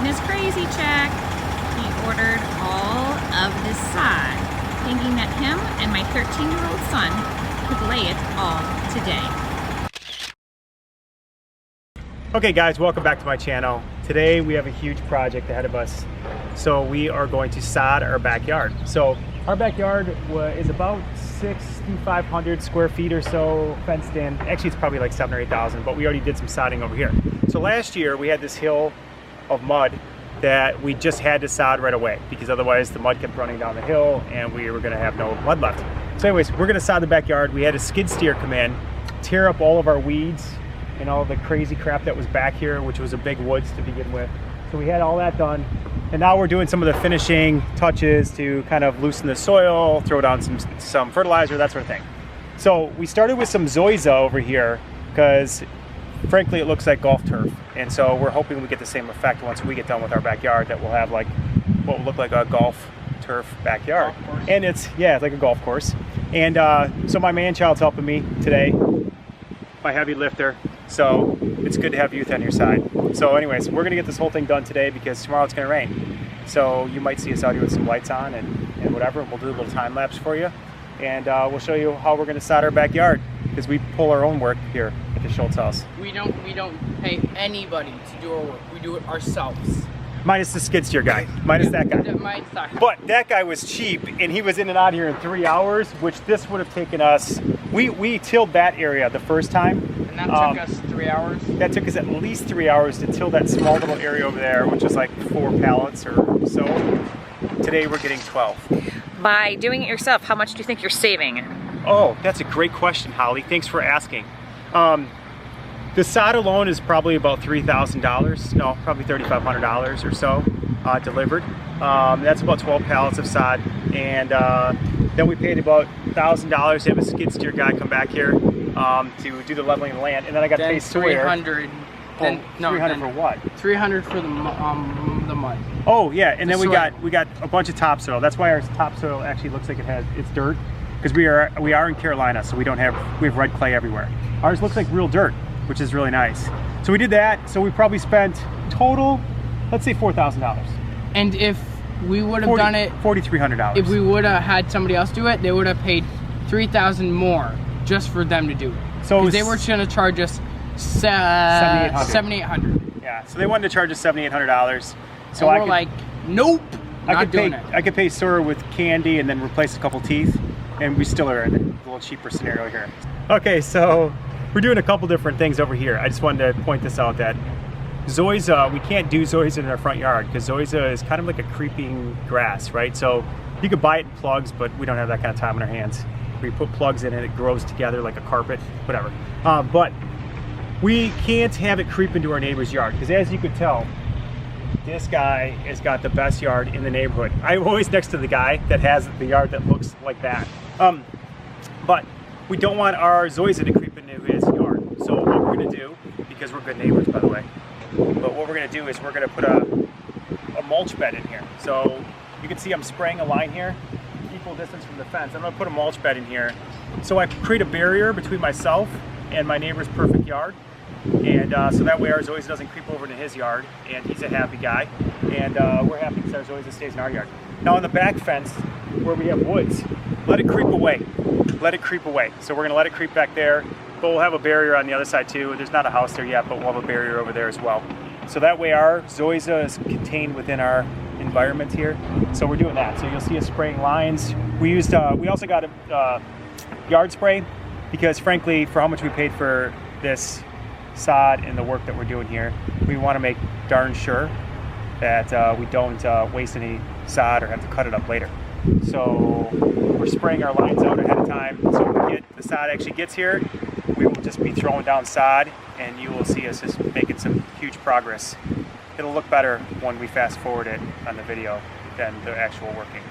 his crazy check. He ordered all of this sod, thinking that him and my 13-year-old son could lay it all today. Okay guys, welcome back to my channel. Today we have a huge project ahead of us. So we are going to sod our backyard. So our backyard is about 6,500 square feet or so fenced in. Actually, it's probably like 7,000 or 8,000, but we already did some sodding over here. So last year we had this hill of mud that we just had to sod right away because otherwise the mud kept running down the hill and we were gonna have no mud left. So anyways, we're gonna sod the backyard. We had a skid steer come in, tear up all of our weeds and all the crazy crap that was back here, which was a big woods to begin with. So we had all that done. And now we're doing some of the finishing touches to kind of loosen the soil, throw down some fertilizer, that sort of thing. So we started with some zoysia over here because frankly it looks like golf turf. And so we're hoping we get the same effect once we get done with our backyard, that we'll have like what will look like a golf turf backyard. And it's like a golf course. And so my man-child's helping me today, my heavy lifter. So it's good to have youth on your side. So anyways, we're gonna get this whole thing done today because tomorrow it's gonna rain. So you might see us out here with some lights on and whatever. We'll do a little time lapse for you. And we'll show you how we're gonna sod our backyard because we pull our own work here at the Schultz house. We don't pay anybody to do our work. We do it ourselves. Minus the skid steer guy, minus that guy. But that guy was cheap and he was in and out here in 3 hours, which this would have taken us, we tilled that area the first time. And that took us 3 hours? That took us at least 3 hours to till that small little area over there, which was like 4 pallets or so. Today we're getting 12. By doing it yourself, how much do you think you're saving? Oh, that's a great question, Holly. Thanks for asking. The sod alone is probably about $3,000. No, probably $3,500 or so delivered. That's about 12 pallets of sod. And then we paid about $1,000 to have a skid steer guy come back here to do the leveling of the land. And then I got to pay Sawyer. 300. Then, no, 300 for what? 300 for the mud. Oh yeah, and then we got a bunch of topsoil. That's why our topsoil actually looks like it's dirt, because we are in Carolina, so we have red clay everywhere. Ours looks like real dirt, which is really nice. So we did that. So we probably spent total, let's say $4,000. And if we would have done it, $4,300. If we would have had somebody else do it, they would have paid $3,000 more just for them to do it. So they were going to charge us $7,800. Yeah. So they wanted to charge us $7,800. So we're like, nope, not doing it. I could pay Sawyer with candy and then replace a couple teeth, and we still are in a little cheaper scenario here. Okay, so we're doing a couple different things over here. I just wanted to point this out that zoysia, we can't do zoysia in our front yard because zoysia is kind of like a creeping grass, right? So you could buy it in plugs, but we don't have that kind of time on our hands. We put plugs in it, it grows together like a carpet, whatever. But we can't have it creep into our neighbor's yard because, as you could tell, this guy has got the best yard in the neighborhood. I'm always next to the guy that has the yard that looks like that. But we don't want our zoysia to creep into his yard. So what we're gonna do, because we're good neighbors, by the way, but what we're gonna do is we're gonna put a mulch bed in here. So you can see I'm spraying a line here, equal distance from the fence. I'm gonna put a mulch bed in here. So I create a barrier between myself and my neighbor's perfect yard. And so that way our zoysia doesn't creep over into his yard, and he's a happy guy. And we're happy because our zoysia stays in our yard. Now on the back fence, where we have woods, let it creep away. Let it creep away. So we're gonna let it creep back there, but we'll have a barrier on the other side too. There's not a house there yet, but we'll have a barrier over there as well. So that way our zoysia is contained within our environment here. So we're doing that. So you'll see us spraying lines. We also got a yard spray because frankly, for how much we paid for this sod and the work that we're doing here, we want to make darn sure that we don't waste any sod or have to cut it up later. So we're spraying our lines out ahead of time. So when the sod actually gets here, we will just be throwing down sod and you will see us just making some huge progress. It'll look better when we fast forward it on the video than the actual working.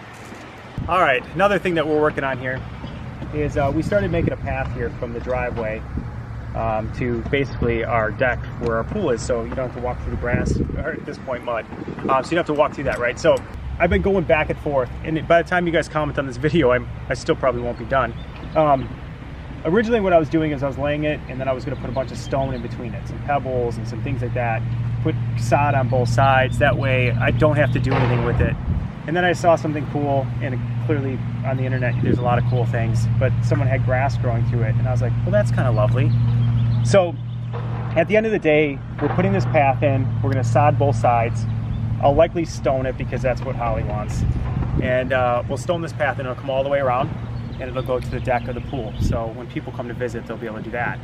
All right, another thing that we're working on here is we started making a path here from the driveway to basically our deck where our pool is, so you don't have to walk through the grass, or at this point mud, so you don't have to walk through that, right? So I've been going back and forth, and by the time you guys comment on this video, I still probably won't be done. Originally what I was doing is I was laying it, and then I was going to put a bunch of stone in between it, some pebbles and some things like that, put sod on both sides. That way I don't have to do anything with it. And then I saw something cool, and clearly on the internet there's a lot of cool things, but someone had grass growing through it, and I was like, well, that's kind of lovely. So at the end of the day, we're putting this path in. We're going to sod both sides. I'll likely stone it because that's what Holly wants. And we'll stone this path, and it'll come all the way around, and it'll go to the deck of the pool. So when people come to visit, they'll be able to do that.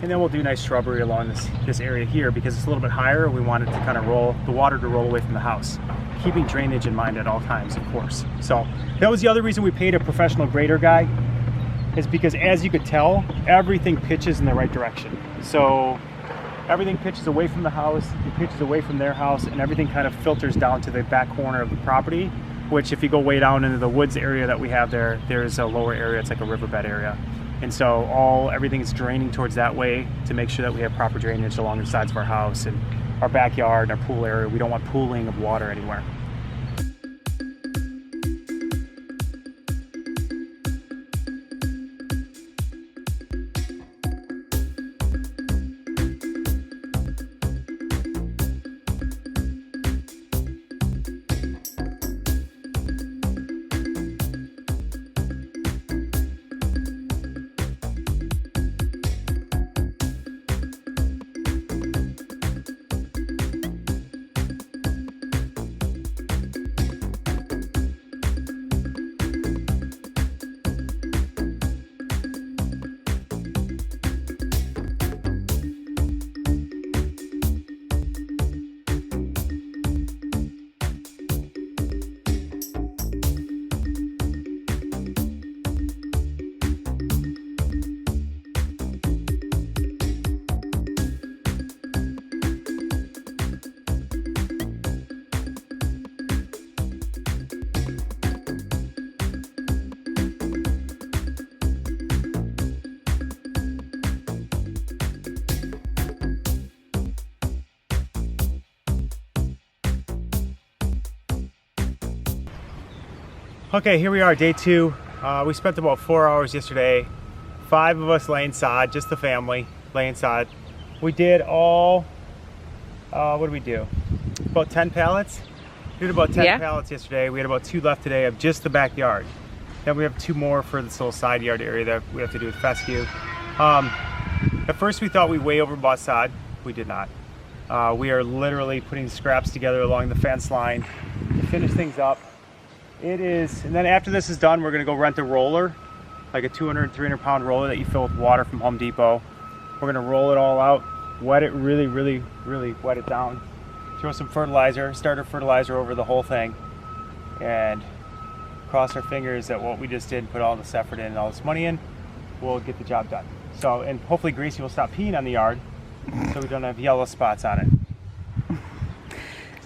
And then we'll do nice shrubbery along this area here because it's a little bit higher. We want it to kind of roll, the water to roll away from the house, keeping drainage in mind at all times, of course. So that was the other reason we paid a professional grader guy, is because as you could tell, everything pitches in the right direction. So everything pitches away from the house, it pitches away from their house, and everything kind of filters down to the back corner of the property, which if you go way down into the woods area that we have there, there's a lower area, it's like a riverbed area. And so everything is draining towards that way to make sure that we have proper drainage along the sides of our house and our backyard and our pool area. We don't want pooling of water anywhere. Okay, here we are, day 2. We spent about 4 hours yesterday. 5 of us laying sod, just the family laying sod. We did all, what did we do? About 10 pallets? We did about 10 pallets yesterday. We had about 2 left today of just the backyard. Then we have 2 more for this little side yard area that we have to do with fescue. At first we thought we way overbought sod. We did not. We are literally putting scraps together along the fence line to finish things up. It is, and then after this is done, we're gonna go rent a roller, like a 200, 300 pound roller that you fill with water from Home Depot. We're gonna roll it all out, wet it really wet it down. Throw some fertilizer, starter fertilizer over the whole thing, and cross our fingers that what we just did, put all this effort in and all this money in, we'll get the job done. So, and hopefully Gracie will stop peeing on the yard so we don't have yellow spots on it.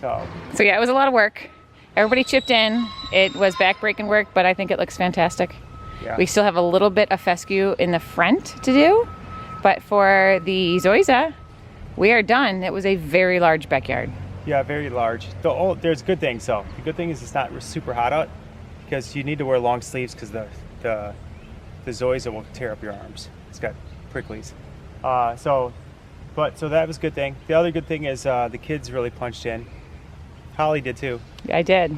So yeah, it was a lot of work. Everybody chipped in. It was back-breaking work, but I think it looks fantastic. Yeah. We still have a little bit of fescue in the front to do, but for the zoysia, we are done. It was a very large backyard. Yeah, very large. There's good things though. The good thing is it's not super hot out because you need to wear long sleeves because the zoysia will tear up your arms. It's got pricklies. So that was a good thing. The other good thing is the kids really punched in. Holly did too. I did.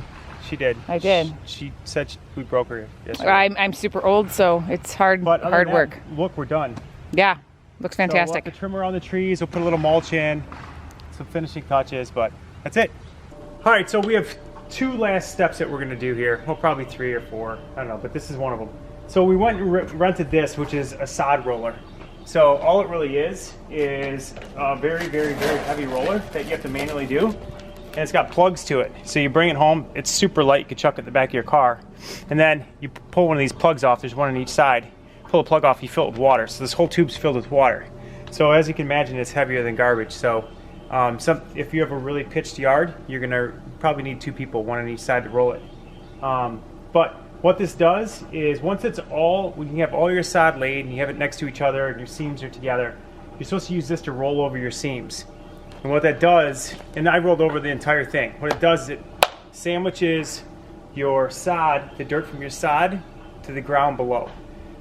She did. I did. She said we broke her yesterday. I'm super old, so it's hard work. Look, we're done. Yeah, looks fantastic. So we'll have to trim around the trees. We'll put a little mulch in, some finishing touches, but that's it. All right, so we have 2 last steps that we're gonna do here. Well, probably 3 or 4. I don't know, but this is one of them. So we went and rented this, which is a sod roller. So all it really is a very heavy roller that you have to manually do. And it's got plugs to it. So you bring it home, it's super light, you can chuck it in the back of your car. And then you pull one of these plugs off, there's one on each side. Pull the plug off, you fill it with water. So this whole tube's filled with water. So as you can imagine, it's heavier than garbage. So if you have a really pitched yard, you're gonna probably need 2 people, one on each side to roll it. But what this does is when you have all your sod laid and you have it next to each other and your seams are together, you're supposed to use this to roll over your seams. And what that does, and I rolled over the entire thing, what it does is it sandwiches your sod, the dirt from your sod, to the ground below.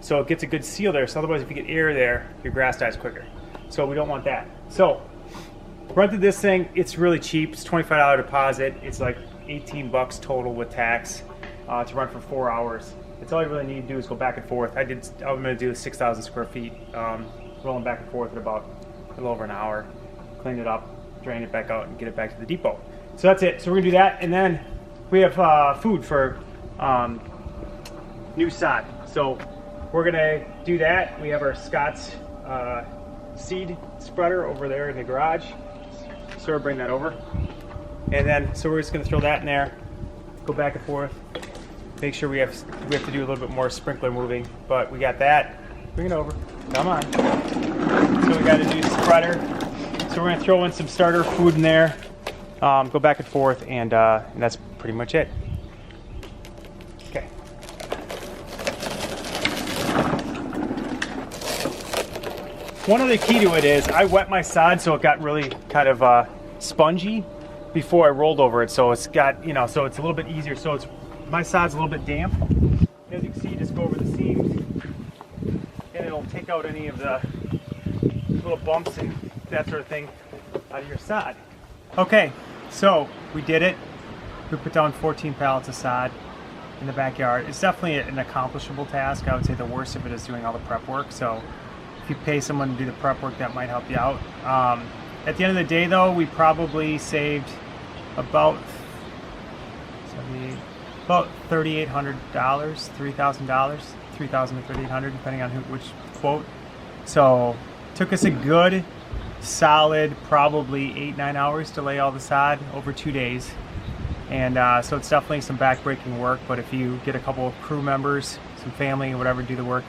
So it gets a good seal there, so otherwise if you get air there, your grass dies quicker. So we don't want that. So rented this thing. It's really cheap. It's $25 deposit. It's like 18 bucks total with tax to run for 4 hours. It's all you really need to do is go back and forth. I'm going to do 6,000 square feet, rolling back and forth in about a little over an hour. Clean it up, drain it back out, and get it back to the depot. So that's it. So we're going to do that, and then we have food for new sod. So we're going to do that. We have our Scott's seed spreader over there in the garage. So we'll bring that over. And then, so we're just going to throw that in there, go back and forth. Make sure we have to do a little bit more sprinkler moving, but we got that. Bring it over. Come on. So we got a new spreader. So we're gonna throw in some starter food in there, go back and forth, and that's pretty much it. Okay. One other key to it is I wet my sod so it got really kind of spongy before I rolled over it. So it's got, you know, so it's a little bit easier. So it's my sod's a little bit damp. As you can see, just go over the seams and it'll take out any of the little bumps and that sort of thing out of your sod. Okay, so we did it. We put down 14 pallets of sod in the backyard. It's definitely an accomplishable task. I would say the worst of it is doing all the prep work. So if you pay someone to do the prep work, that might help you out. At the end of the day though, we probably saved about $3,800, $3,000, $3,000 to $3,800, depending on which quote. So took us a good solid probably 8-9 hours to lay all the sod over 2 days. And so it's definitely some back-breaking work, but if you get a couple of crew members, some family, whatever, do the work,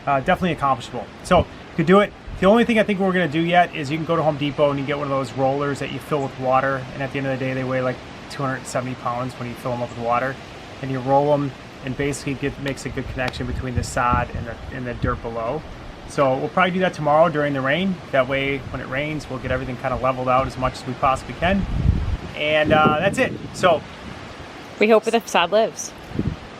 definitely accomplishable. So you could do it. The only thing I think we're going to do yet is you can go to Home Depot and you get one of those rollers that you fill with water, and at the end of the day they weigh like 270 pounds when you fill them up with water, and you roll them and basically makes a good connection between the sod and the dirt below. So we'll probably do that tomorrow during the rain. That way when it rains we'll get everything kind of leveled out as much as we possibly can. And that's it. So we hope the sod lives.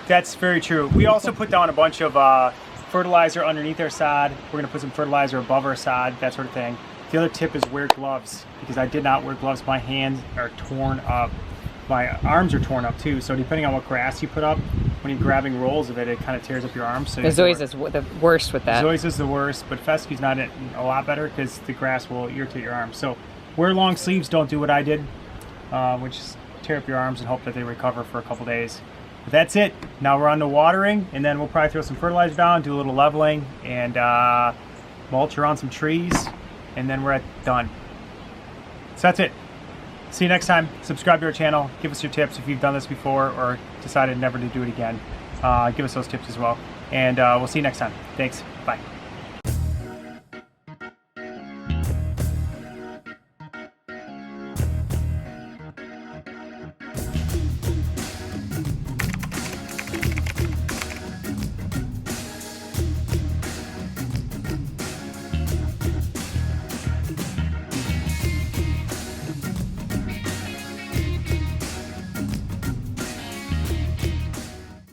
That's very true. We also put down a bunch of fertilizer underneath our sod. We're going to put some fertilizer above our sod, that sort of thing. The other tip is wear gloves, because I did not wear gloves. My hands are torn up. My arms are torn up too. So depending on what grass you put up, when you're grabbing rolls of it, it kind of tears up your arms. So Zoy's is the worst with that. Zoy's is the worst, but Fescue's not a lot better because the grass will irritate your arms. So wear long sleeves. Don't do what I did, which is tear up your arms and hope that they recover for a couple days. But that's it. Now we're on to watering, and then we'll probably throw some fertilizer down, do a little leveling, and mulch around some trees, and then we're done. So that's it. See you next time. Subscribe to our channel. Give us your tips if you've done this before or decided never to do it again. Give us those tips as well. And we'll see you next time. Thanks. Bye.